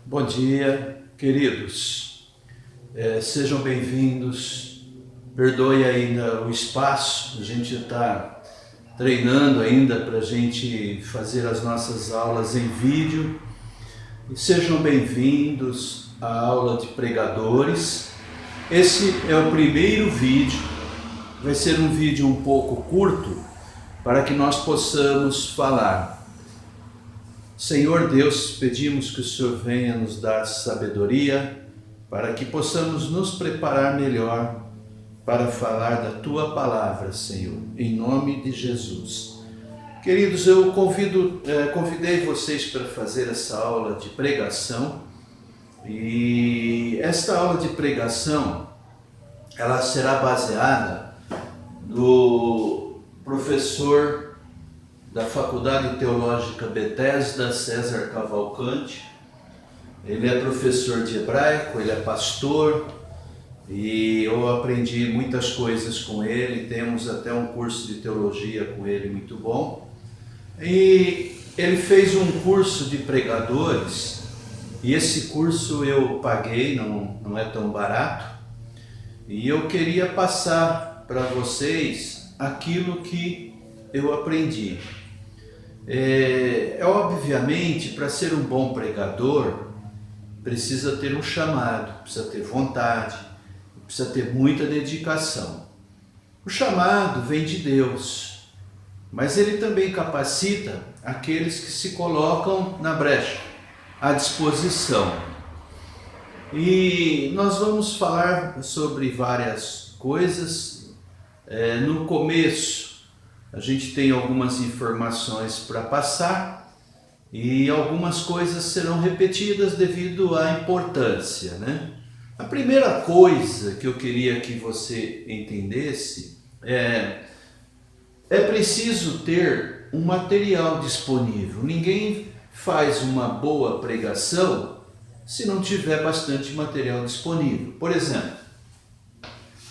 Bom dia, queridos. Sejam bem-vindos. Perdoe ainda o espaço, a gente está treinando ainda para a gente fazer as nossas aulas em vídeo. E sejam bem-vindos à aula de pregadores. Esse é o primeiro vídeo, vai ser um vídeo um pouco curto para que nós possamos falar. Senhor Deus, pedimos que o Senhor venha nos dar sabedoria para que possamos nos preparar melhor para falar da Tua Palavra, Senhor, em nome de Jesus. Queridos, eu convidei vocês para fazer essa aula de pregação e esta aula de pregação ela será baseada no professor da Faculdade Teológica Bethesda, César Cavalcante. Ele é professor de hebraico, ele é pastor e eu aprendi muitas coisas com ele, temos até um curso de teologia com ele muito bom. E ele fez um curso de pregadores e esse curso eu paguei, não é tão barato, e eu queria passar para vocês aquilo que eu aprendi. Obviamente, para ser um bom pregador, precisa ter um chamado, precisa ter vontade, precisa ter muita dedicação. O chamado vem de Deus, mas Ele também capacita aqueles que se colocam na brecha, à disposição. E nós vamos falar sobre várias coisas. No começo, a gente tem algumas informações para passar e algumas coisas serão repetidas devido à importância, né? A primeira coisa que eu queria que você entendesse é preciso ter um material disponível. Ninguém faz uma boa pregação se não tiver bastante material disponível. Por exemplo,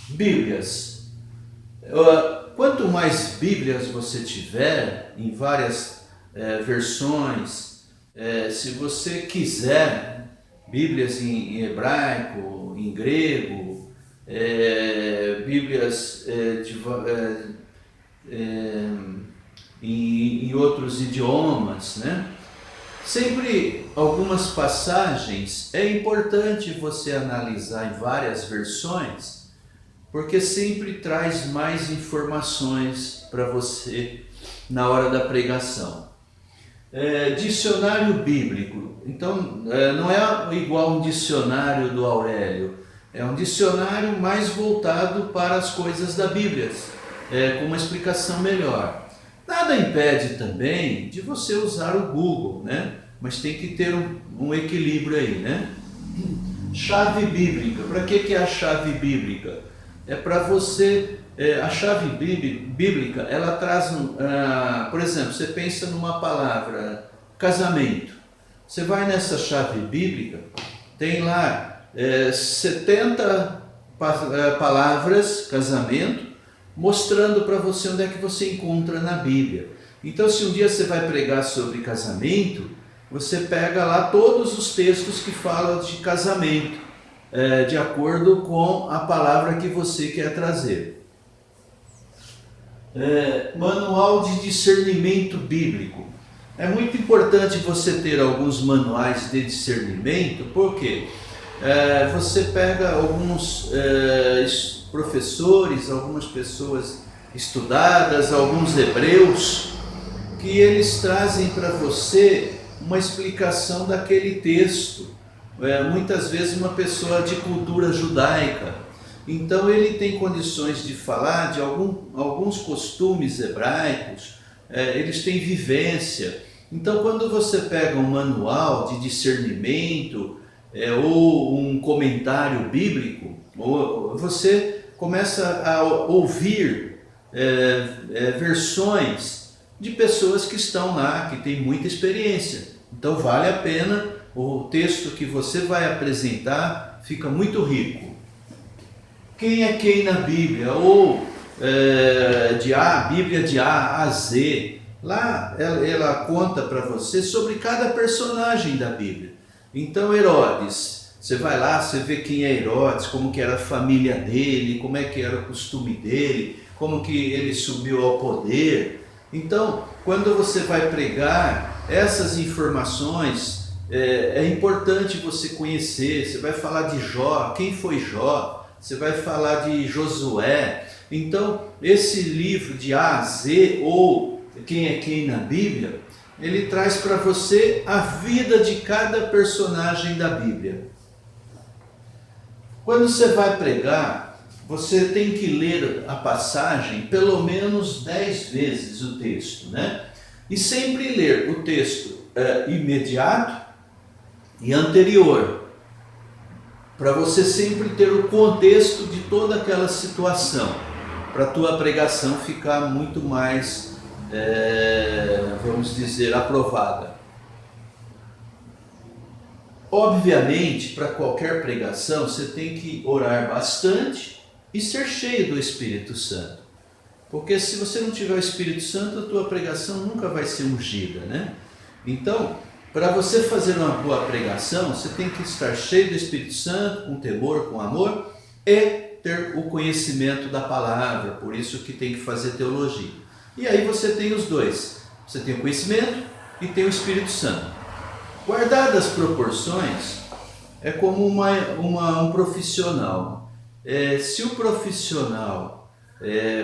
Bíblias. Quanto mais Bíblias você tiver, em várias versões, se você quiser, Bíblias em hebraico, em grego, Bíblias em outros idiomas, né? Sempre algumas passagens é importante você analisar em várias versões, porque sempre traz mais informações para você na hora da pregação. Dicionário bíblico, então não é igual um dicionário do Aurélio, é um dicionário mais voltado para as coisas da Bíblia, com uma explicação melhor. Nada impede também de você usar o Google, né? Mas tem que ter um equilíbrio aí, né? Chave bíblica, para que é a chave bíblica? É para você, a chave bíblica, ela traz, por exemplo, você pensa numa palavra, casamento. Você vai nessa chave bíblica, tem lá 70 palavras, casamento, mostrando para você onde é que você encontra na Bíblia. Então, se um dia você vai pregar sobre casamento, você pega lá todos os textos que falam de casamento, de acordo com a palavra que você quer trazer. Manual de discernimento bíblico. É muito importante você ter alguns manuais de discernimento, porque você pega alguns professores, algumas pessoas estudadas, alguns hebreus, que eles trazem para você uma explicação daquele texto. Muitas vezes uma pessoa de cultura judaica, então ele tem condições de falar de alguns costumes hebraicos, eles têm vivência. Então quando você pega um manual de discernimento ou um comentário bíblico, você começa a ouvir versões de pessoas que estão lá, que têm muita experiência. Então vale a pena. O texto que você vai apresentar fica muito rico. Quem é quem na Bíblia? Ou Bíblia de A a Z. Lá ela conta para você sobre cada personagem da Bíblia. Então Herodes, você vai lá, você vê quem é Herodes, como que era a família dele, como é que era o costume dele, como que ele subiu ao poder. Então, quando você vai pregar, essas informações é importante você conhecer. Você vai falar de Jó, quem foi Jó, você vai falar de Josué. Então, esse livro de A a Z, ou Quem é Quem na Bíblia, ele traz para você a vida de cada personagem da Bíblia. Quando você vai pregar, você tem que ler a passagem pelo menos 10 vezes o texto, né? E sempre ler o texto imediato e anterior, para você sempre ter o contexto de toda aquela situação, para a tua pregação ficar muito mais, vamos dizer, aprovada. Obviamente, para qualquer pregação, você tem que orar bastante e ser cheio do Espírito Santo. Porque se você não tiver o Espírito Santo, a tua pregação nunca vai ser ungida, né? Então, para você fazer uma boa pregação, você tem que estar cheio do Espírito Santo, com temor, com amor, e ter o conhecimento da palavra. Por isso que tem que fazer teologia. E aí você tem os dois. Você tem o conhecimento e tem o Espírito Santo. Guardadas as proporções, é como um profissional. Se o profissional,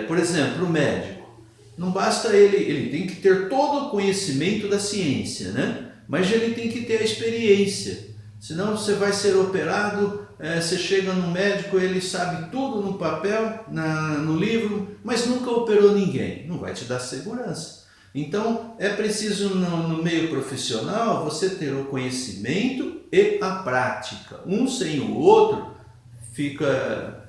por exemplo, o médico, não basta ele tem que ter todo o conhecimento da ciência, né? Mas ele tem que ter a experiência. Senão você vai ser operado, você chega no médico, ele sabe tudo no papel, no livro, mas nunca operou ninguém. Não vai te dar segurança. Então, é preciso no meio profissional você ter o conhecimento e a prática. Um sem o outro fica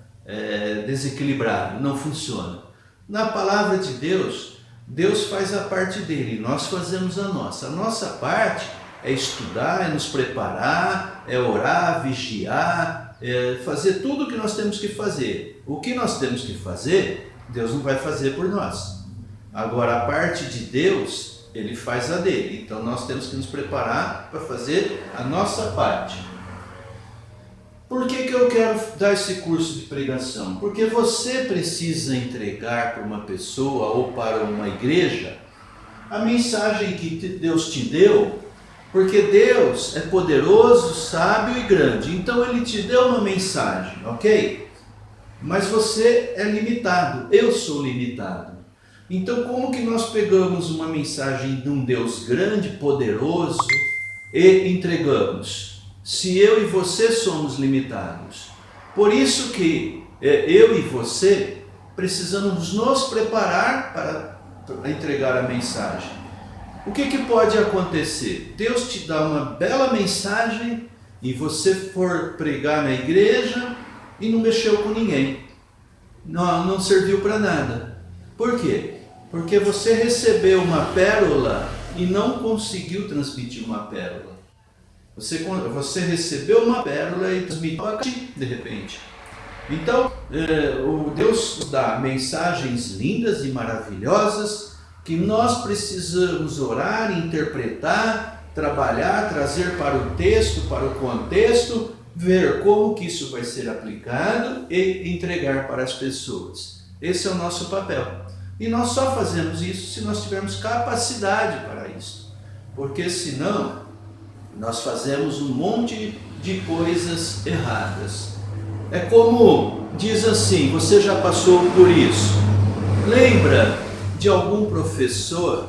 desequilibrado, não funciona. Na palavra de Deus, Deus faz a parte dele, nós fazemos a nossa. A nossa parte é estudar, é nos preparar, é orar, vigiar, fazer tudo o que nós temos que fazer. O que nós temos que fazer, Deus não vai fazer por nós. Agora, a parte de Deus, Ele faz a dele. Então, nós temos que nos preparar para fazer a nossa parte. Por que eu quero dar esse curso de pregação? Porque você precisa entregar para uma pessoa ou para uma igreja a mensagem que Deus te deu, porque Deus é poderoso, sábio e grande. Então, Ele te deu uma mensagem, ok? Mas você é limitado, eu sou limitado. Então, como que nós pegamos uma mensagem de um Deus grande, poderoso e entregamos? Se eu e você somos limitados. Por isso que eu e você precisamos nos preparar para entregar a mensagem. O que pode acontecer? Deus te dá uma bela mensagem e você for pregar na igreja e não mexeu com ninguém. Não serviu para nada. Por quê? Porque você recebeu uma pérola e não conseguiu transmitir uma pérola. Você recebeu uma pérola e transmitiu de repente. Então, o Deus dá mensagens lindas e maravilhosas que nós precisamos orar, interpretar, trabalhar, trazer para o texto, para o contexto, ver como que isso vai ser aplicado e entregar para as pessoas. Esse é o nosso papel. E nós só fazemos isso se nós tivermos capacidade para isso. Porque senão, nós fazemos um monte de coisas erradas. É como diz assim, você já passou por isso. Lembra de algum professor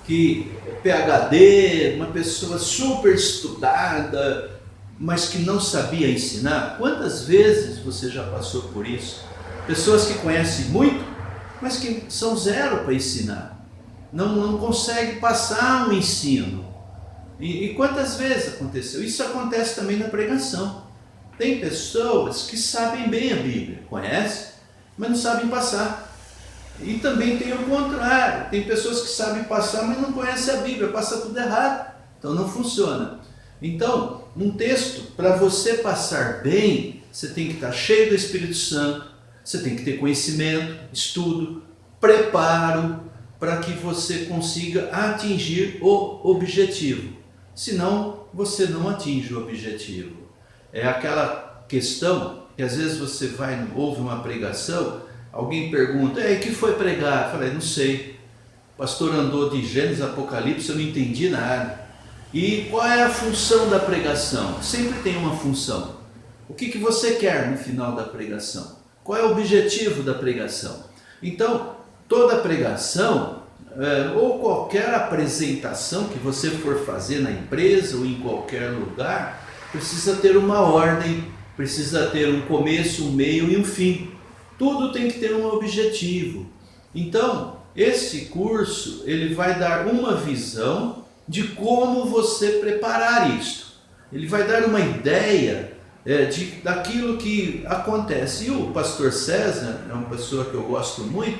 que PhD, uma pessoa super estudada, mas que não sabia ensinar? Quantas vezes você já passou por isso? Pessoas que conhecem muito, mas que são zero para ensinar. Não consegue passar um ensino. E quantas vezes aconteceu? Isso acontece também na pregação. Tem pessoas que sabem bem a Bíblia, conhecem, mas não sabem passar. E também tem o contrário. Tem pessoas que sabem passar, mas não conhecem a Bíblia, passa tudo errado. Então não funciona. Então, um texto, para você passar bem, você tem que estar cheio do Espírito Santo, você tem que ter conhecimento, estudo, preparo, para que você consiga atingir o objetivo. senão você não atinge o objetivo. É aquela questão que às vezes você ouve uma pregação, alguém pergunta, e que foi pregar? Eu falei, não sei, o pastor andou de Gênesis a Apocalipse, eu não entendi nada. E qual é a função da pregação? Sempre tem uma função. O que você quer no final da pregação? Qual é o objetivo da pregação? Então, toda pregação, ou qualquer apresentação que você for fazer na empresa ou em qualquer lugar, precisa ter uma ordem, precisa ter um começo, um meio e um fim. Tudo tem que ter um objetivo. Então, esse curso, ele vai dar uma visão de como você preparar isto. Ele vai dar uma ideia daquilo que acontece. E o pastor César, é uma pessoa que eu gosto muito,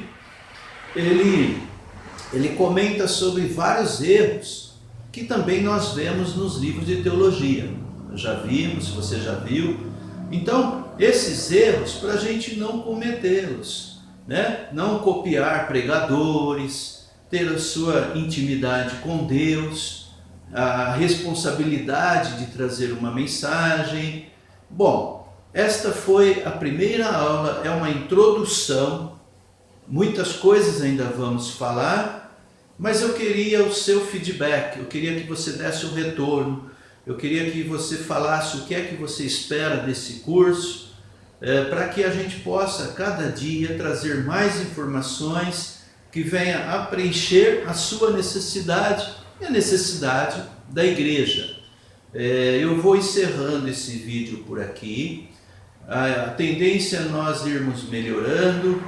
ele comenta sobre vários erros que também nós vemos nos livros de teologia. Já vimos, você já viu. Então, esses erros, para a gente não cometê-los, né? Não copiar pregadores, ter a sua intimidade com Deus, a responsabilidade de trazer uma mensagem. Bom, esta foi a primeira aula, é uma introdução, muitas coisas ainda vamos falar, mas eu queria o seu feedback, eu queria que você desse um retorno, eu queria que você falasse o que é que você espera desse curso, para que a gente possa cada dia trazer mais informações que venha a preencher a sua necessidade e a necessidade da igreja. Eu vou encerrando esse vídeo por aqui. A tendência é nós irmos melhorando.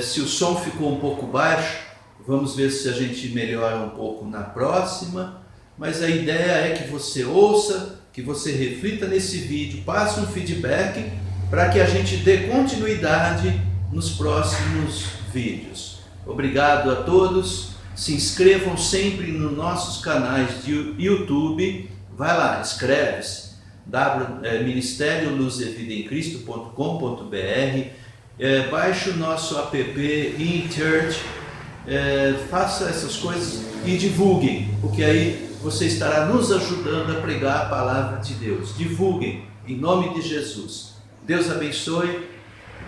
Se o som ficou um pouco baixo, vamos ver se a gente melhora um pouco na próxima. Mas a ideia é que você ouça, que você reflita nesse vídeo, passe um feedback para que a gente dê continuidade nos próximos vídeos. Obrigado a todos. Se inscrevam sempre nos nossos canais de YouTube. Vai lá, inscreve-se, Ministério Luz e Vida em Cristo.com.br, baixe o nosso app InChurch, faça essas coisas e divulguem, porque aí você estará nos ajudando a pregar a palavra de Deus. Divulguem, em nome de Jesus. Deus abençoe,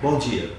bom dia.